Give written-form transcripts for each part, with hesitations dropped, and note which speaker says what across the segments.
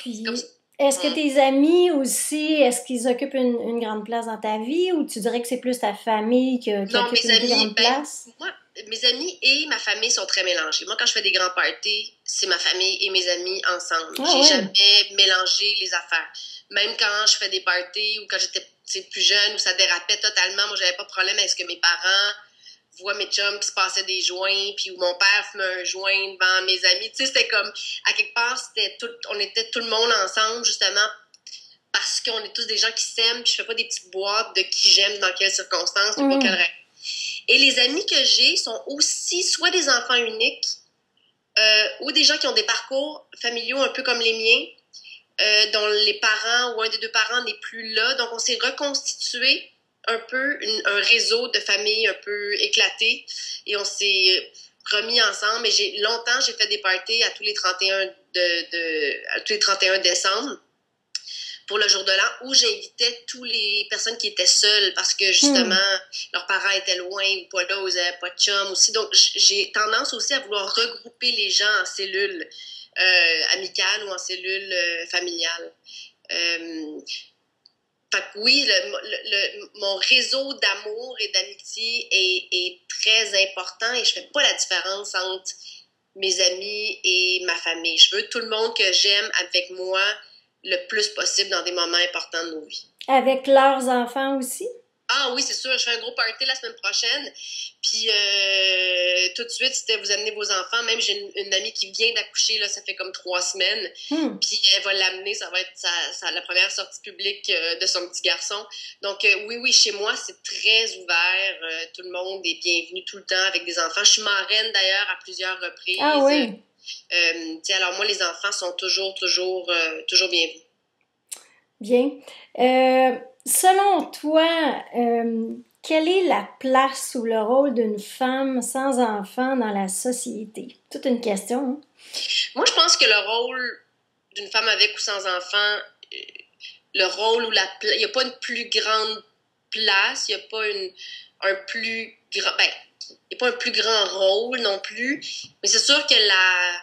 Speaker 1: c'est comme ça.
Speaker 2: Puis, est-ce que tes amis aussi, est-ce qu'ils occupent une grande place dans ta vie ou tu dirais que c'est plus ta famille qui
Speaker 1: Non,
Speaker 2: occupe
Speaker 1: mes
Speaker 2: une plus
Speaker 1: amis,
Speaker 2: grande place?
Speaker 1: moi, mes amis et ma famille sont très mélangés. Moi, quand je fais des grands parties, c'est ma famille et mes amis ensemble.
Speaker 2: Ah
Speaker 1: J'ai
Speaker 2: ouais.
Speaker 1: jamais mélangé les affaires. Même quand je fais des parties ou quand j'étais plus jeune où ça dérapait totalement, moi, j'avais pas de problème avec ce que mes parents voient mes chums qui se passaient des joints, puis où mon père fumait un joint devant mes amis. Tu sais, c'était comme, à quelque part, on était tout le monde ensemble, justement, parce qu'on est tous des gens qui s'aiment, puis je fais pas des petites boîtes de qui j'aime, dans quelles circonstances, puis pour quelle
Speaker 2: Mhm.
Speaker 1: raison. Et les amis que j'ai sont aussi soit des enfants uniques ou des gens qui ont des parcours familiaux un peu comme les miens, dont les parents ou un des deux parents n'est plus là. Donc, on s'est reconstitué un peu un réseau de familles un peu éclaté et on s'est remis ensemble. Et longtemps, j'ai fait des parties à tous les 31 à tous les 31 décembre pour le jour de l'an où j'invitais toutes les personnes qui étaient seules parce que
Speaker 2: Hmm.
Speaker 1: justement leurs parents étaient loin ou pas là ou ils n'avaient pas de chum aussi. Donc j'ai tendance aussi à vouloir regrouper les gens en cellules amicales ou en cellules familiales. Euh, Fait que oui, mon réseau d'amour et d'amitié est très important et je fais pas la différence entre mes amis et ma famille. Je veux tout le monde que j'aime avec moi le plus possible dans des moments importants de nos vies.
Speaker 2: Avec leurs enfants aussi?
Speaker 1: Ah oui, c'est sûr, je fais un gros party la semaine prochaine. Puis tout de suite, c'était vous amenez vos enfants. Même j'ai une amie qui vient d'accoucher, là, ça fait comme 3 semaines.
Speaker 2: Hmm.
Speaker 1: Puis elle va l'amener, ça va être la première sortie publique de son petit garçon. Donc oui, oui, chez moi, c'est très ouvert. Tout le monde est bienvenu tout le temps avec des enfants. Je suis marraine d'ailleurs à plusieurs
Speaker 2: Ah
Speaker 1: reprises.
Speaker 2: oui,
Speaker 1: Alors moi, les enfants sont toujours bienvenus.
Speaker 2: bien. Selon toi, quelle est la place ou le rôle d'une femme sans enfant dans la société? Toute une question, hein?
Speaker 1: Moi, je pense que le rôle d'une femme avec ou sans enfant, le rôle ou il n'y a pas une plus grande place, il n'y a pas un plus grand, ben, il n'y a pas un plus grand rôle non plus, mais c'est sûr que la,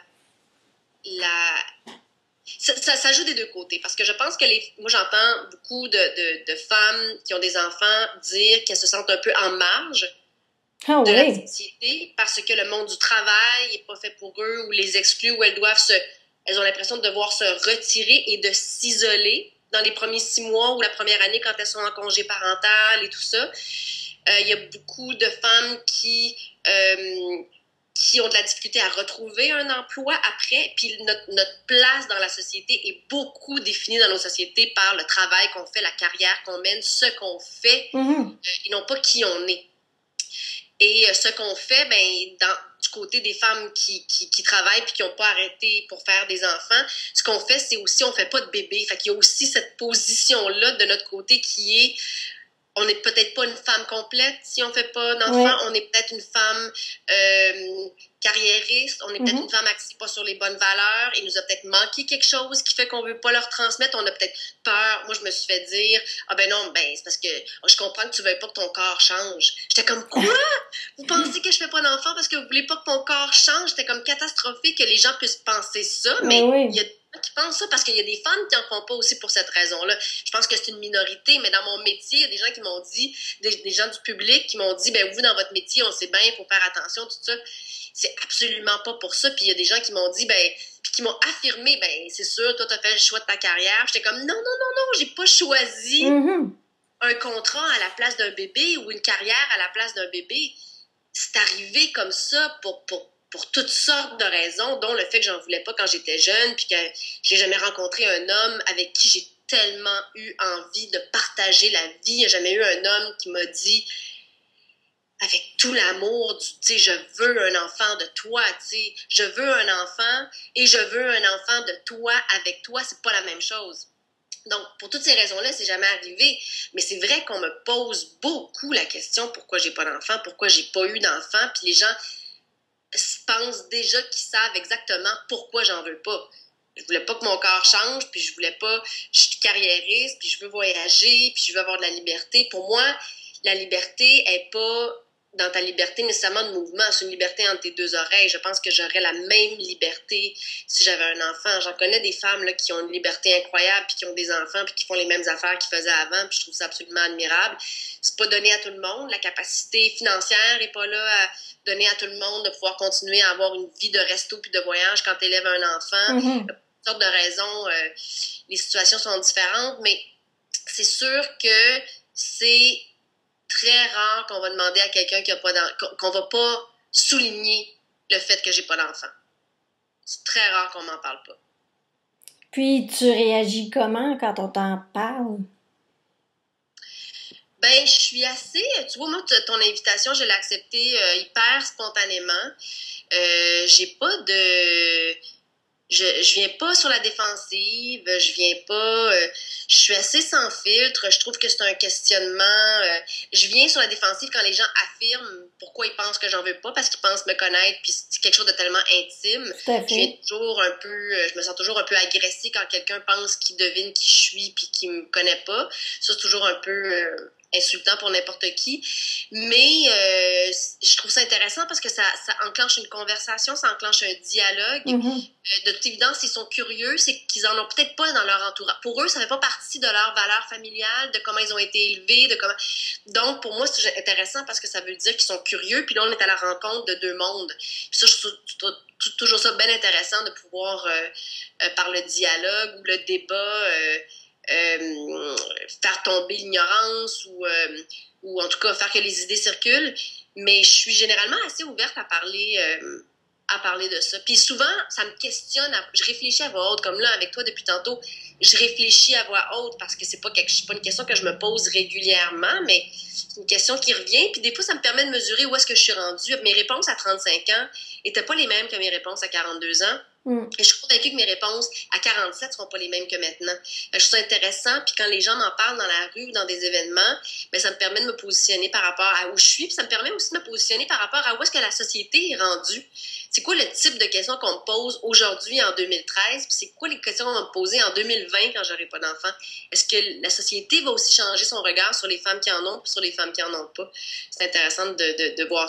Speaker 1: ça joue des deux côtés, parce que je pense que moi j'entends beaucoup de femmes qui ont des enfants dire qu'elles se sentent un peu en marge
Speaker 2: Ah
Speaker 1: de la
Speaker 2: oui.
Speaker 1: société parce que le monde du travail n'est pas fait pour eux ou les exclut ou elles ont l'impression de devoir se retirer et de s'isoler dans les premiers 6 mois ou la première année quand elles sont en congé parental et tout ça. Il y a beaucoup de femmes qui ont de la difficulté à retrouver un emploi après, puis notre place dans la société est beaucoup définie dans nos sociétés par le travail qu'on fait, la carrière qu'on mène, ce qu'on fait,
Speaker 2: Mhm.
Speaker 1: et non pas qui on est. Et ce qu'on fait, du côté des femmes qui travaillent puis qui n'ont pas arrêté pour faire des enfants, ce qu'on fait, c'est aussi, on fait pas de bébé. Fait qu'il y a aussi cette position-là de notre côté qui est, on n'est peut-être pas une femme complète si on fait pas d'enfants,
Speaker 2: Ouais.
Speaker 1: on est peut-être une femme euh, carriériste, on est peut-être une
Speaker 2: Mhm.
Speaker 1: femme axée pas sur les bonnes valeurs, il nous a peut-être manqué quelque chose qui fait qu'on veut pas leur transmettre, on a peut-être peur. Moi, je me suis fait dire, ah ben non, ben c'est parce que je comprends que tu veux pas que ton corps change. J'étais comme, quoi? Vous pensez que je fais pas d'enfant parce que vous voulez pas que mon corps change? J'étais comme catastrophique que les gens puissent penser ça,
Speaker 2: Ah
Speaker 1: mais il
Speaker 2: oui.
Speaker 1: y a des gens qui pensent ça parce qu'il y a des femmes qui en font pas aussi pour cette raison-là. Je pense que c'est une minorité, mais dans mon métier, il y a des gens qui m'ont dit, des gens du public qui m'ont dit, ben vous, dans votre métier, on sait bien, il faut faire attention, tout ça. C'est absolument pas pour ça. Puis il y a des gens qui m'ont dit, puis qui m'ont affirmé, c'est sûr, toi, t'as fait le choix de ta carrière. J'étais comme, non, non, non, non, j'ai pas choisi
Speaker 2: Mhm.
Speaker 1: un contrat à la place d'un bébé ou une carrière à la place d'un bébé. C'est arrivé comme ça pour toutes sortes de raisons, dont le fait que j'en voulais pas quand j'étais jeune, puis que j'ai jamais rencontré un homme avec qui j'ai tellement eu envie de partager la vie. Il n'y a jamais eu un homme qui m'a dit avec tout l'amour, tu sais, je veux un enfant de toi, tu sais, je veux un enfant et je veux un enfant de toi avec toi, c'est pas la même chose. Donc, pour toutes ces raisons-là, c'est jamais arrivé. Mais c'est vrai qu'on me pose beaucoup la question pourquoi j'ai pas d'enfant, pourquoi j'ai pas eu d'enfant, puis les gens pensent déjà qu'ils savent exactement pourquoi j'en veux pas. Je voulais pas que mon corps change, puis je voulais pas, je suis carriériste, puis je veux voyager, puis je veux avoir de la liberté. Pour moi, la liberté est pas dans ta liberté nécessairement de mouvement, c'est une liberté entre tes deux oreilles. Je pense que j'aurais la même liberté si j'avais un enfant. J'en connais des femmes là, qui ont une liberté incroyable, puis qui ont des enfants, puis qui font les mêmes affaires qu'ils faisaient avant, puis je trouve ça absolument admirable. C'est pas donné à tout le monde. La capacité financière est pas là à donner à tout le monde de pouvoir continuer à avoir une vie de resto puis de voyage quand tu élèves un enfant.
Speaker 2: Mhm.
Speaker 1: Pour toutes sortes de raisons, les situations sont différentes, mais c'est sûr que c'est très rare qu'on va demander à quelqu'un qui a pas qu'on va pas souligner le fait que j'ai pas d'enfant. C'est très rare qu'on m'en parle pas.
Speaker 2: Puis tu réagis comment quand on t'en parle?
Speaker 1: Ben, je suis assez. Tu vois, moi, ton invitation, je l'ai acceptée hyper spontanément. J'ai pas de. Je viens pas sur la défensive, je viens pas. Je suis assez sans filtre. Je trouve que c'est un questionnement. Je viens sur la défensive quand les gens affirment pourquoi ils pensent que j'en veux pas, parce qu'ils pensent me connaître, puis c'est quelque chose de tellement intime.
Speaker 2: Tout à
Speaker 1: Je viens
Speaker 2: fait.
Speaker 1: toujours un peu. Je me sens toujours un peu agressée quand quelqu'un pense qu'il devine qui je suis, puis qu'il me connaît pas. Ça, c'est toujours un peu. Insultant pour n'importe qui. Mais je trouve ça intéressant parce que ça enclenche une conversation, ça enclenche un dialogue.
Speaker 2: Mhm.
Speaker 1: De toute évidence, s'ils sont curieux, c'est qu'ils en ont peut-être pas dans leur entourage. Pour eux, ça fait pas partie de leur valeur familiale, de comment ils ont été élevés, de comment. Donc, pour moi, c'est intéressant parce que ça veut dire qu'ils sont curieux. Puis là, on est à la rencontre de deux mondes. Puis ça, je trouve toujours ça bien intéressant de pouvoir, par le dialogue ou le débat, faire tomber l'ignorance ou en tout cas faire que les idées circulent. Mais je suis généralement assez ouverte à parler de ça. Puis souvent, ça me questionne. Je réfléchis à voix haute, comme là, avec toi depuis tantôt. Je réfléchis à voix haute parce que c'est pas une question que je me pose régulièrement, mais c'est une question qui revient. Puis des fois, ça me permet de mesurer où est-ce que je suis rendue. Mes réponses à 35 ans n'étaient pas les mêmes que mes réponses à 42 ans.
Speaker 2: Mm.
Speaker 1: Et je suis convaincue que mes réponses à 47 ne seront pas les mêmes que maintenant. Je trouve ça intéressant. Puis quand les gens m'en parlent dans la rue ou dans des événements, bien, ça me permet de me positionner par rapport à où je suis. Puis ça me permet aussi de me positionner par rapport à où est-ce que la société est rendue. C'est quoi le type de questions qu'on me pose aujourd'hui en 2013? Puis c'est quoi les questions qu'on va me poser en 2020 quand j'aurai pas d'enfant? Est-ce que la société va aussi changer son regard sur les femmes qui en ont et sur les femmes qui en ont pas? C'est intéressant de voir